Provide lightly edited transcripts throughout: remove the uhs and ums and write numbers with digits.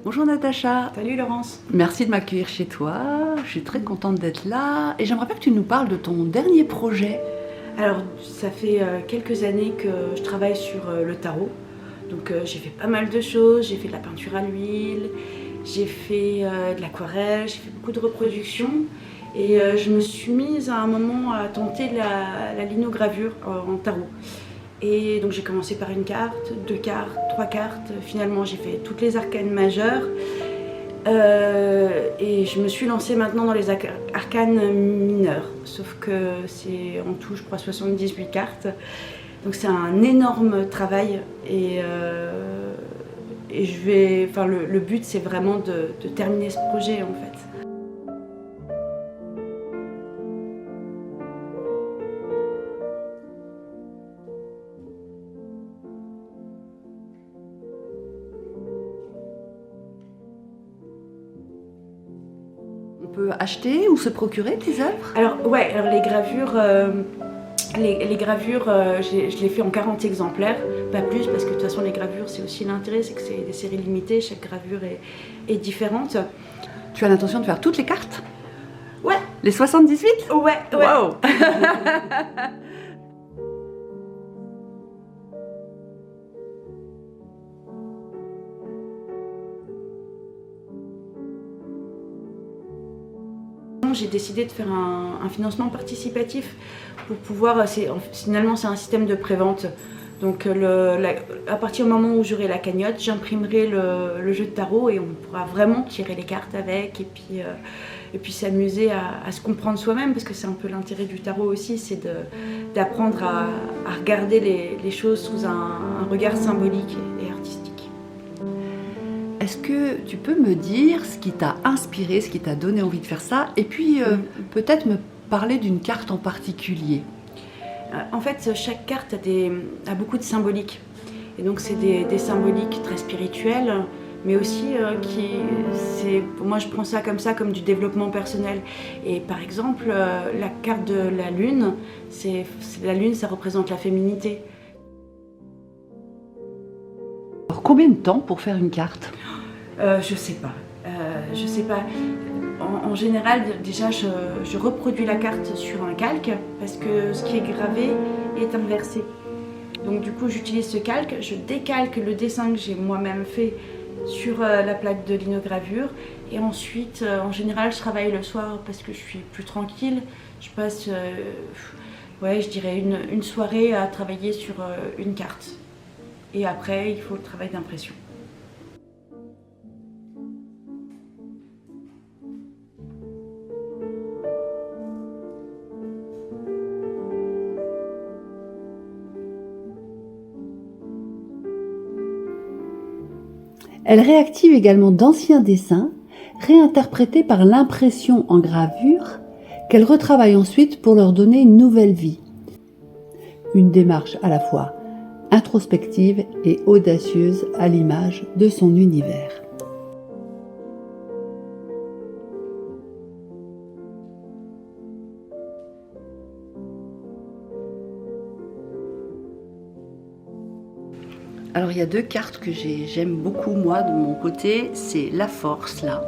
Bonjour Natacha. Salut Laurence. Merci de m'accueillir chez toi. Je suis très contente d'être là et j'aimerais bien que tu nous parles de ton dernier projet. Alors, ça fait quelques années que je travaille sur le tarot. Donc, j'ai fait pas mal de choses. J'ai fait de la peinture à l'huile, j'ai fait de l'aquarelle, j'ai fait beaucoup de reproductions. Et je me suis mise à un moment à tenter la linogravure en tarot. Et donc j'ai commencé par une carte, 2 cartes, 3 cartes. Finalement, j'ai fait toutes les arcanes majeures. Et je me suis lancée maintenant dans les arcanes mineures. Sauf que c'est en tout, je crois, 78 cartes. Donc c'est un énorme travail. Et le but, c'est vraiment de terminer ce projet, en fait. On peut acheter ou se procurer tes œuvres? Alors les gravures, je les fais en 40 exemplaires, pas plus, parce que de toute façon les gravures, c'est aussi l'intérêt, c'est que c'est des séries limitées, chaque gravure est différente. Tu as l'intention de faire toutes les cartes? Ouais. Les 78? Ouais. Wow. J'ai décidé de faire un financement participatif pour pouvoir, finalement c'est un système de prévente. Donc à partir du moment où j'aurai la cagnotte, j'imprimerai le jeu de tarot et on pourra vraiment tirer les cartes avec et puis s'amuser à se comprendre soi-même, parce que c'est un peu l'intérêt du tarot aussi, c'est d'apprendre à regarder les choses sous un regard symbolique et artistique. Est-ce que tu peux me dire ce qui t'a inspiré, ce qui t'a donné envie de faire ça, et puis peut-être me parler d'une carte en particulier? En fait, chaque carte a beaucoup de symboliques. Et donc c'est des symboliques très spirituelles, mais aussi moi je prends ça comme du développement personnel. Et par exemple, la carte de la lune, la lune, ça représente la féminité. Alors, combien de temps pour faire une carte? Je sais pas. En général, déjà, je reproduis la carte sur un calque parce que ce qui est gravé est inversé. Donc du coup, j'utilise ce calque, je décalque le dessin que j'ai moi-même fait sur la plaque de linogravure. Et ensuite, en général, je travaille le soir parce que je suis plus tranquille. Je passe, je dirais une soirée à travailler sur une carte. Et après, il faut le travail d'impression. Elle réactive également d'anciens dessins, réinterprétés par l'impression en gravure, qu'elle retravaille ensuite pour leur donner une nouvelle vie. Une démarche à la fois introspective et audacieuse à l'image de son univers. Alors il y a 2 cartes que j'aime beaucoup moi de mon côté, c'est la force là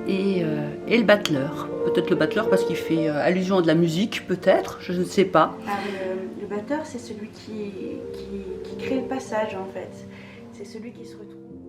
et le battleur. Peut-être le battleur parce qu'il fait allusion à de la musique, peut-être, je ne sais pas. Le batteur, c'est celui qui crée le passage en fait, c'est celui qui se retrouve.